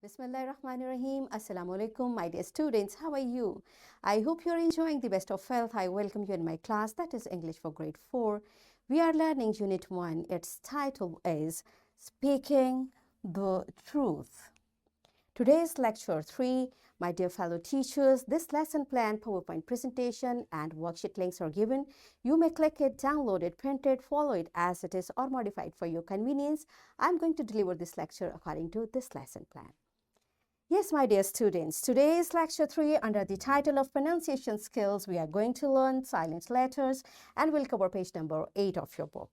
Bismillahirrahmanirrahim. Assalamu alaikum, my dear students. How are you? I hope you're enjoying the best of health. I welcome you in my class, that is English for grade 4. We are learning Unit 1. Its title is Speaking the Truth. Today's lecture 3. My dear fellow teachers, this lesson plan, PowerPoint presentation and worksheet links are given. You may click it, download it, print it, follow it as it is or modify it for your convenience. I'm going to deliver this lecture according to this lesson plan. Yes, my dear students, today's lecture 3 under the title of pronunciation skills, we are going to learn silent letters and we'll cover page number 8 of your book.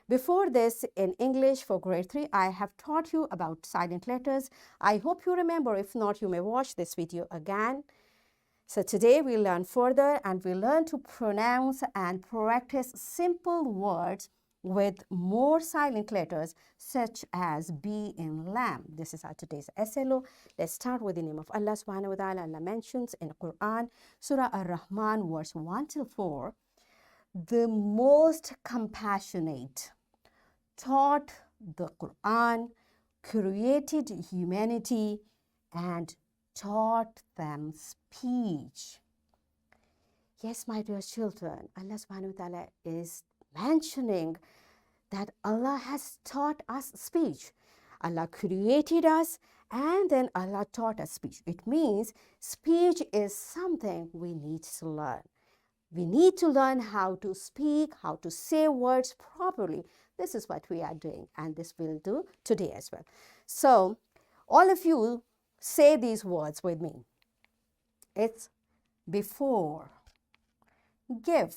Before this, in English for grade 3, I have taught you about silent letters. I hope you remember. If not, you may watch this video again. So today we'll learn further and we'll learn to pronounce and practice simple words with more silent letters such as B in lamb. This is our today's SLO. Let's start with the name of Allah subhanahu wa ta'ala. Allah mentions in Quran, Surah Ar-Rahman, verse 1 till 4, the most compassionate taught the Quran, created humanity, and taught them speech. Yes, my dear children, Allah subhanahu wa ta'ala is mentioning that Allah has taught us speech. Allah created us and then Allah taught us speech. It means speech is something we need to learn. We need to learn how to speak, how to say words properly. This is what we are doing and this we'll do today as well. So all of you say these words with me. It's before, give,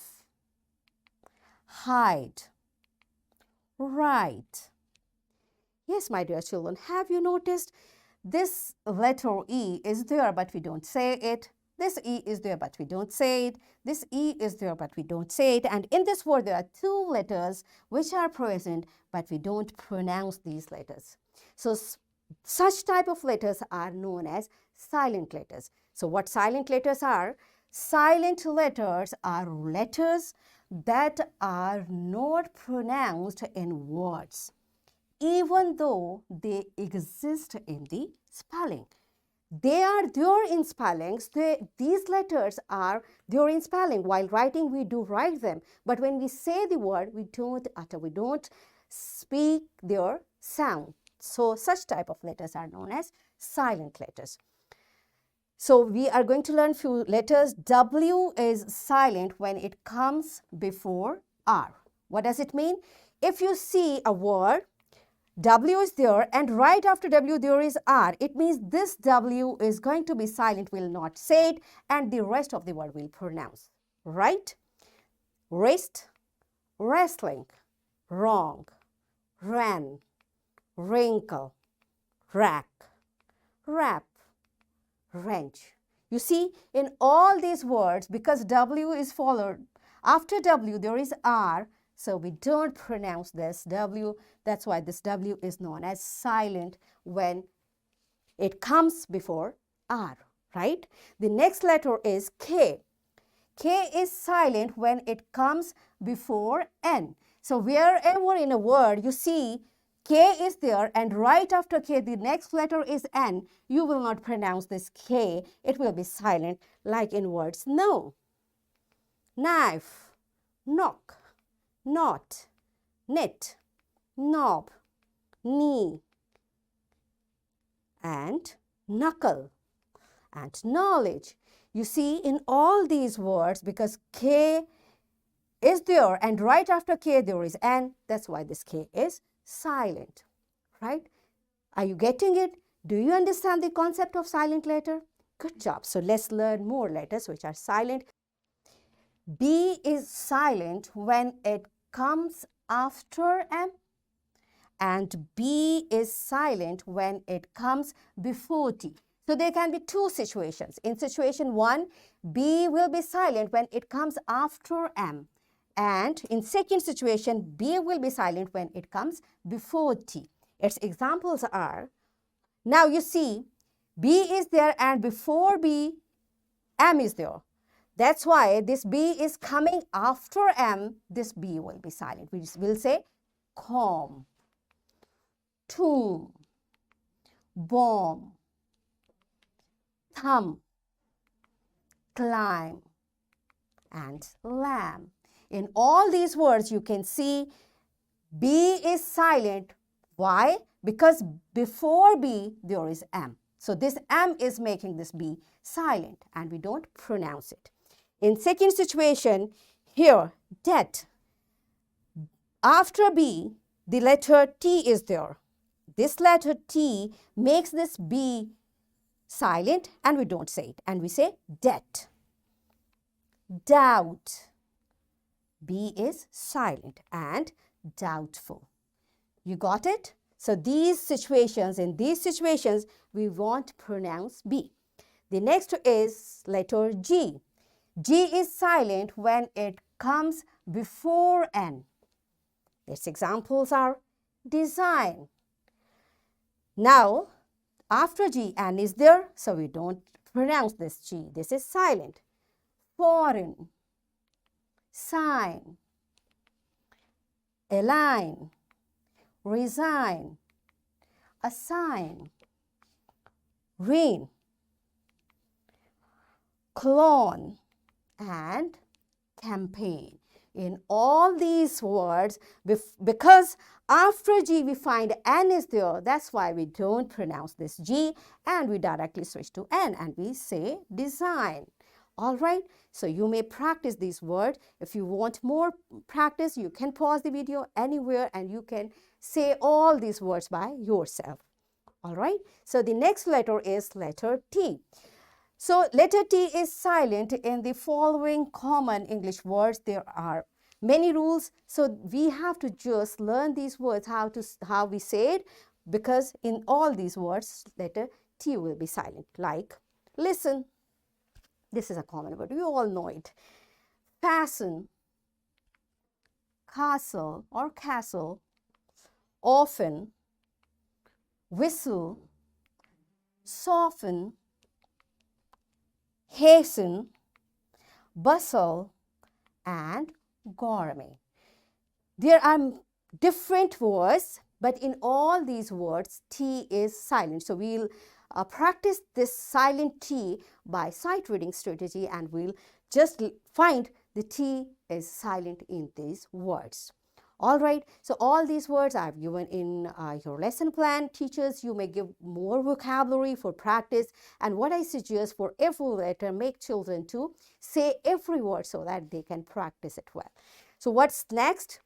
hide, write. Yes, my dear children, have you noticed this letter E is there but we don't say it. This E is there but we don't say it. This E is there but we don't say it. And in this word there are two letters which are present but we don't pronounce these letters. So such type of letters are known as silent letters. So what silent letters are? Silent letters are letters that are not pronounced in words, even though they exist in the spelling. They are there in spellings. These letters are there in spelling. While writing, we do write them. But when we say the word, we don't utter, we don't speak their sound. So such type of letters are known as silent letters. So we are going to learn few letters. W is silent when it comes before R. What does it mean? If you see a word, W is there and right after W there is R. It means this W is going to be silent, will not say it, and the rest of the word will pronounce. Right? Wrist, wrestling, wrong, ran, wrinkle, rack, wrap, wrench. You see, in all these words, because W is followed, after W there is R, so we don't pronounce this W. That's why this W is known as silent when it comes before R, right? The next letter is K. K is silent when it comes before N. So wherever in a word you see K is there and right after K the next letter is N, you will not pronounce this K. It will be silent like in words no, knife, knock, knot, knit, knob, knee, and knuckle, and knowledge. You see, in all these words, because K is there and right after K there is N, that's why this K is silent, right? Are you getting it? Do you understand the concept of silent letter? Good job. So let's learn more letters which are silent. B is silent when it comes after M, and B is silent when it comes before T. So there can be two situations. In situation 1, B will be silent when it comes after M, and in second situation, B will be silent when it comes before T. Its examples are, now you see, B is there and before B, M is there. That's why this B is coming after M, this B will be silent. We will say comb, tomb, bomb, thumb, climb, and lamb. In all these words, you can see B is silent. Why? Because before B, there is M. So this M is making this B silent, and we don't pronounce it. In second situation, here, debt. After B, the letter T is there. This letter T makes this B silent, and we don't say it, and we say debt. Doubt. B is silent, and doubtful. You got it? So in these situations, we won't pronounce B. The next is letter G. G is silent when it comes before N. Its examples are design. Now, after G, N is there, so we don't pronounce this G. This is silent. Foreign, sign, align, resign, assign, rain, clone, and campaign. In all these words, because after G we find N is there, that's why we don't pronounce this G and we directly switch to N and we say design. All right, so you may practice these words. If you want more practice, you can pause the video anywhere and you can say all these words by yourself. All right, so the next letter is letter T. So letter T is silent in the following common English words. There are many rules, so we have to just learn these words, how we say it, because in all these words, letter T will be silent. Like listen, this is a common word, you all know it. Fasten, castle or castle, often, whistle, soften, hasten, bustle, and gourmet. There are different words, but in all these words, T is silent. So we'll practice this silent T by sight reading strategy and we'll just find the T is silent in these words. All right, so all these words I've given in your lesson plan. Teachers, you may give more vocabulary for practice. And what I suggest for every letter, make children to say every word so that they can practice it well. So what's next?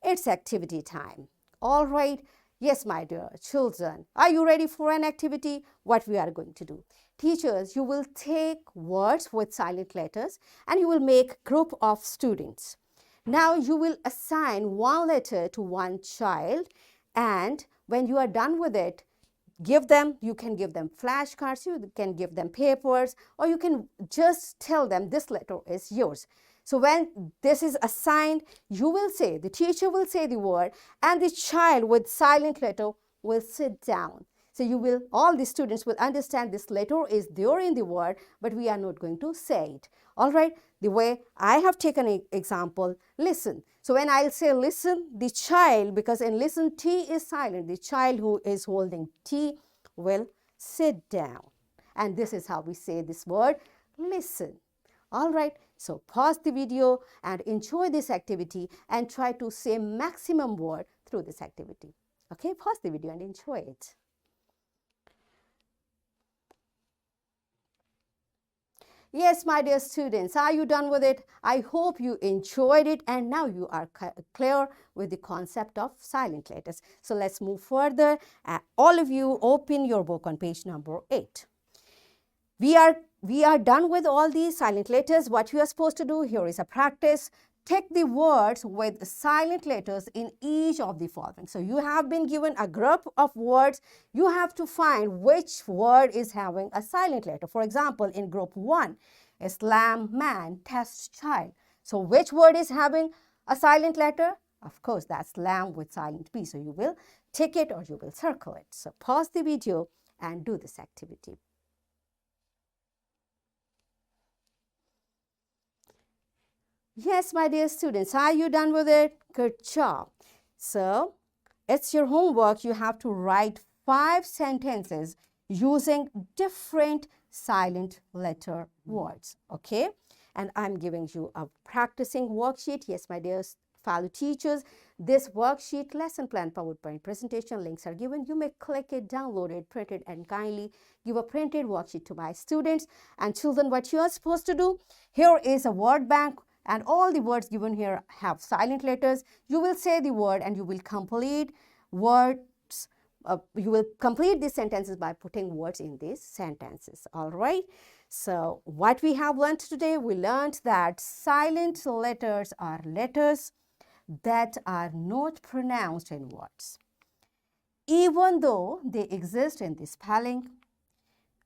It's activity time. All right, yes, my dear children, are you ready for an activity? What we are going to do? Teachers, you will take words with silent letters and you will make group of students. Now you will assign one letter to one child, and when you are done with it, you can give them flashcards, you can give them papers, or you can just tell them this letter is yours. So when this is assigned, the teacher will say the word and the child with silent letter will sit down. So all the students will understand this letter is there in the word, but we are not going to say it. All right, the way I have taken an example, listen. So when I'll say listen, the child, because in listen T is silent, the child who is holding T will sit down. And this is how we say this word, listen. All right, so pause the video and enjoy this activity and try to say maximum word through this activity. Okay, pause the video and enjoy it. Yes, my dear students, are you done with it? I hope you enjoyed it and now you are clear with the concept of silent letters. So let's move further. All of you open your book on page number 8. We are done with all these silent letters. What you are supposed to do, here is a practice. Take the words with silent letters in each of the following. So you have been given a group of words. You have to find which word is having a silent letter. For example, in group 1, Islam, man, test, child. So which word is having a silent letter? Of course, that's lamb with silent P. So you will tick it or you will circle it. So pause the video and do this activity. Yes, my dear students, are you done with it? Good job. So, it's your homework. You have to write 5 sentences using different silent letter words. Okay, and I'm giving you a practicing worksheet. Yes, my dear fellow teachers, this worksheet, lesson plan, PowerPoint presentation links are given. You may click it, download it, print it, and kindly give a printed worksheet to my students. And children, what you are supposed to do, here is a word bank, and all the words given here have silent letters. You will say the word and you will complete words. You will complete these sentences by putting words in these sentences. All right. So what we have learned today, we learned that silent letters are letters that are not pronounced in words. Even though they exist in the spelling,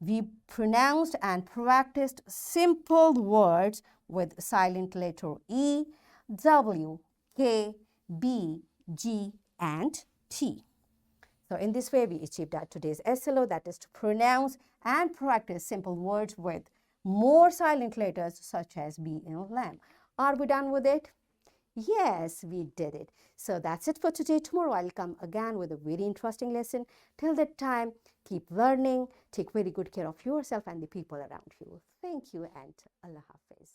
we pronounced and practiced simple words with silent letter E, W, K, B, G, and T. So in this way, we achieved our today's SLO, that is to pronounce and practice simple words with more silent letters such as B in lamb. Are we done with it? Yes, we did it. So that's it for today. Tomorrow I'll come again with a very interesting lesson. Till that time, keep learning. Take very good care of yourself and the people around you. Thank you and Allah Hafiz.